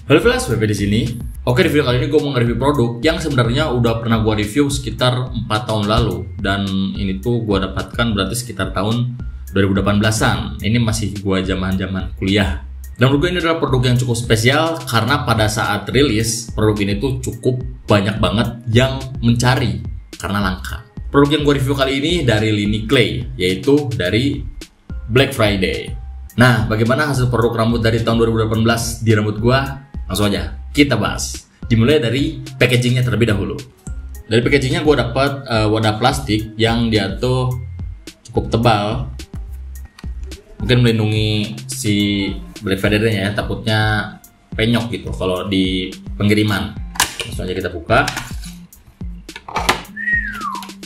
Halo Velas, WP di sini. Oke, di video kali ini gue mau nge-review produk yang sebenarnya udah pernah gue review sekitar 4 tahun lalu. Dan ini tuh gue dapatkan berarti sekitar tahun 2018an. Ini masih gue zaman kuliah. Dan menurut gue ini adalah produk yang cukup spesial karena pada saat rilis, produk ini tuh cukup banyak banget yang mencari karena langka. Produk yang gue review kali ini dari lini Clay, yaitu dari Black Friday. Nah, bagaimana hasil produk rambut dari tahun 2018 di rambut gue? Langsung aja kita bahas. Dimulai dari packagingnya terlebih dahulu. Dari packagingnya gue dapat wadah plastik yang dia tuh cukup tebal, mungkin melindungi si Black Friday-nya ya, takutnya penyok gitu kalau di pengiriman. Langsung aja kita buka.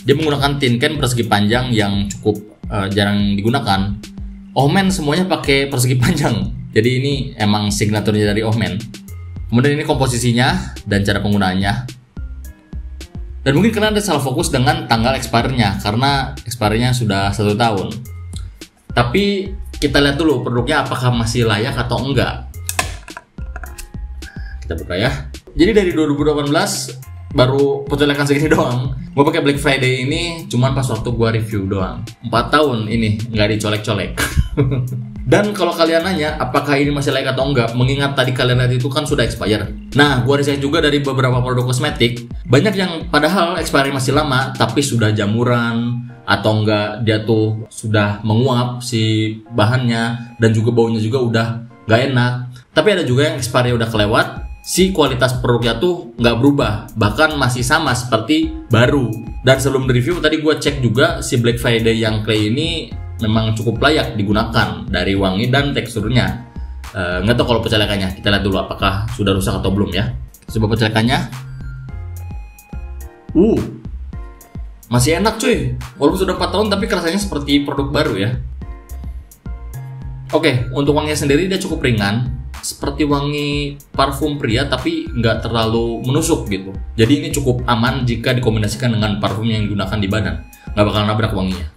Dia menggunakan tin can persegi panjang yang cukup jarang digunakan. Ohmen semuanya pakai persegi panjang, jadi ini emang signaturnya dari Ohmen. Kemudian ini komposisinya dan cara penggunaannya. Dan mungkin kalian ada salah fokus dengan tanggal expirednya karena expirednya sudah 1 tahun. Tapi kita lihat dulu produknya apakah masih layak atau enggak. Kita buka ya. Jadi dari 2018 baru pencolekan segini doang. Gue pakai Black Friday ini cuman pas waktu gue review doang. 4 tahun ini nggak dicolek-colek. Dan kalau kalian nanya apakah ini masih layak atau enggak, mengingat tadi kalian lihat itu kan sudah expired. Nah, gue riset juga dari beberapa produk kosmetik, banyak yang padahal expired masih lama tapi sudah jamuran atau enggak dia tuh sudah menguap si bahannya dan juga baunya juga udah nggak enak. Tapi ada juga yang expired udah kelewat, si kualitas produknya tuh nggak berubah, bahkan masih sama seperti baru. Dan sebelum review tadi gue cek juga si Black Friday yang Clay ini memang cukup layak digunakan dari wangi dan teksturnya. Nggak tahu kalau pencalekannya, kita lihat dulu apakah sudah rusak atau belum ya. Coba pencalekannya. Masih enak cuy. Walaupun sudah 4 tahun tapi rasanya seperti produk baru ya. Oke, untuk wanginya sendiri dia cukup ringan, seperti wangi parfum pria tapi nggak terlalu menusuk gitu. Jadi ini cukup aman jika dikombinasikan dengan parfum yang digunakan di badan. Nggak bakal nabrak wanginya.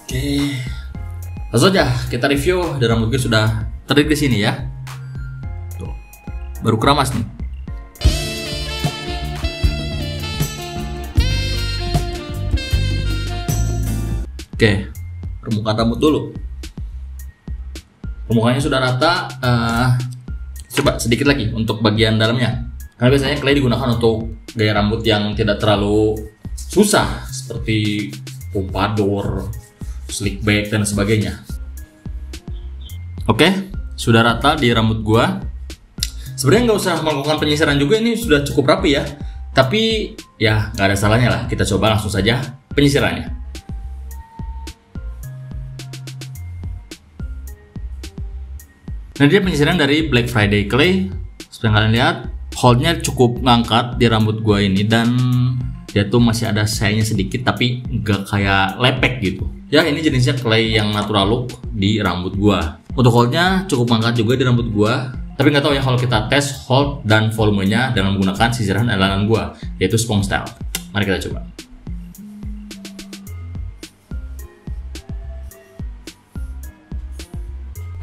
Oke, langsung aja kita review. Dan rambut gue sudah terik di sini ya. Tuh, baru keramas nih. Oke, permukaan rambut dulu. Permukaannya sudah rata. Coba sedikit lagi untuk bagian dalamnya. Karena biasanya clay digunakan untuk gaya rambut yang tidak terlalu susah seperti pompadour, slick back dan sebagainya. Oke, sudah rata di rambut gua. Sebenarnya nggak usah melakukan penyisiran juga, ini sudah cukup rapi ya. Tapi ya nggak ada salahnya lah, kita coba langsung saja penyisirannya. Nah, dia penyisiran dari Black Friday Clay. Seperti kalian lihat, holdnya cukup ngangkat di rambut gua ini dan dia tuh masih ada shine-nya sedikit tapi nggak kayak lepek gitu. Ya, ini jenisnya clay yang natural look di rambut gua. Untuk holdnya cukup mangkat juga di rambut gua. Tapi nggak tahu ya kalau kita tes hold dan volumenya dengan menggunakan sisiran eyeliner gua, yaitu Sponge Style. Mari kita coba.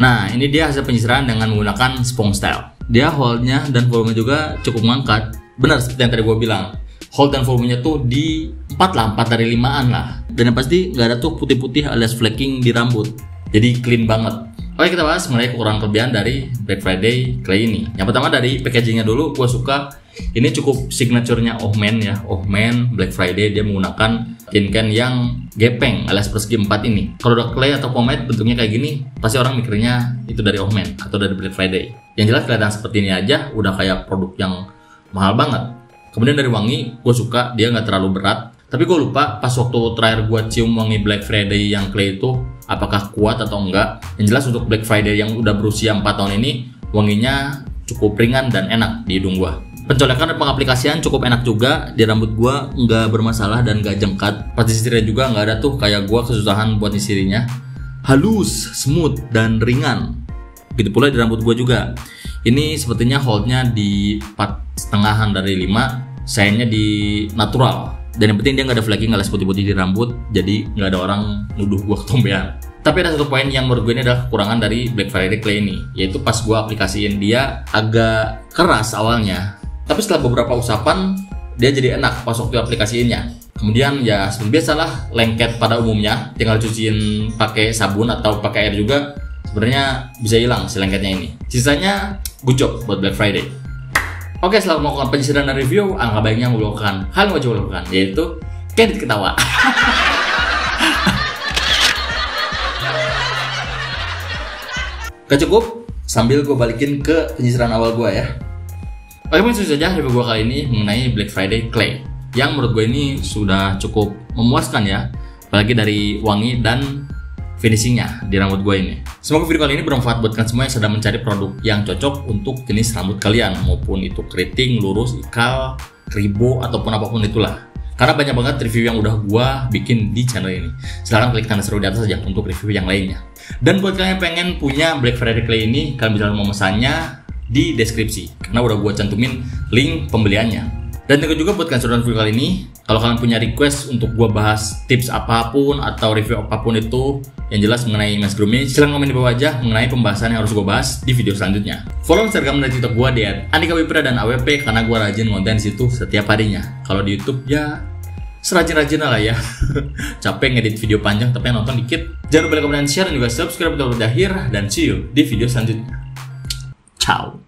Nah, ini dia hasil penyisiran dengan menggunakan Sponge Style. Dia holdnya dan volume juga cukup mangkat. Benar seperti yang tadi gua bilang. Hold dan volumenya tuh di 4 lah, 4 dari 5an lah. Dan yang pasti nggak ada tuh putih-putih alias flaking di rambut. Jadi clean banget. Oke, kita bahas mengenai kekurangan kelebihan dari Black Friday Clay ini. Yang pertama dari packagingnya dulu, gue suka. Ini cukup signaturenya Ohmen ya. Ohmen Black Friday dia menggunakan tin can yang gepeng alias persegi 4 ini. Kalau udah clay atau pomade bentuknya kayak gini, pasti orang mikirnya itu dari Ohmen atau dari Black Friday. Yang jelas kelihatan seperti ini aja udah kayak produk yang mahal banget. Kemudian dari wangi, gue suka dia nggak terlalu berat. Tapi gue lupa pas waktu terakhir gue cium wangi Black Friday yang Clay itu apakah kuat atau enggak. Yang jelas untuk Black Friday yang udah berusia 4 tahun ini, wanginya cukup ringan dan enak di hidung gue. Pencolekan dan pengaplikasian cukup enak juga. Di rambut gue nggak bermasalah dan nggak jengkat. Pas disisirnya juga nggak ada tuh kayak gue kesusahan buat nyisirinya. Halus, smooth, dan ringan. Begitu pula di rambut gue juga. Ini sepertinya holdnya di 4,5 dari 5, shine-nya di natural. Dan yang penting dia nggak ada flaking, nggak ada putih-putih di rambut, jadi nggak ada orang nuduh gue ketombean. Tapi ada satu poin yang menurut gue ini adalah kekurangan dari Black Friday Clay ini, yaitu pas gue aplikasiin dia agak keras awalnya, tapi setelah beberapa usapan dia jadi enak pas waktu aplikasiinnya. Kemudian ya seperti biasalah, lengket pada umumnya tinggal cuciin pakai sabun atau pakai air juga sebenarnya bisa hilang si lengketnya ini. Sisanya good job buat Black Friday. Oke, setelah melakukan penyisiran dan review, angka baiknya melakukan hal yang wajib lakukan, yaitu kredit ketawa. Gak cukup, sambil gue balikin ke penyisiran awal gue ya. Oke, mungkin itu saja review gue kali ini mengenai Black Friday Clay, yang menurut gue ini sudah cukup memuaskan ya, apalagi dari wangi dan finishingnya di rambut gue ini. Semoga video kali ini bermanfaat buat kalian semua yang sedang mencari produk yang cocok untuk jenis rambut kalian, maupun itu keriting, lurus, ikal, kribo, ataupun apapun itulah. Karena banyak banget review yang udah gue bikin di channel ini. Silahkan klik tanda seru di atas saja untuk review yang lainnya. Dan buat kalian yang pengen punya Black Friday Clay ini, kalian bisa memesannya di deskripsi, karena udah gue cantumin link pembeliannya. Dan juga buat kalian saudara video kali ini, kalau kalian punya request untuk gue bahas tips apapun atau review apapun itu yang jelas mengenai Mas Grooming, silahkan komen di bawah aja mengenai pembahasan yang harus gue bahas di video selanjutnya. Follow Instagram dan TikTok gue di @andikawipra dan awp, karena gue rajin konten di situ setiap harinya. Kalau di YouTube ya serajin-rajin lah ya. Capek ngedit video panjang tapi yang nonton dikit. Jangan lupa like, comment, dan share, dan juga subscribe untuk berakhir. Dan see you di video selanjutnya. Ciao.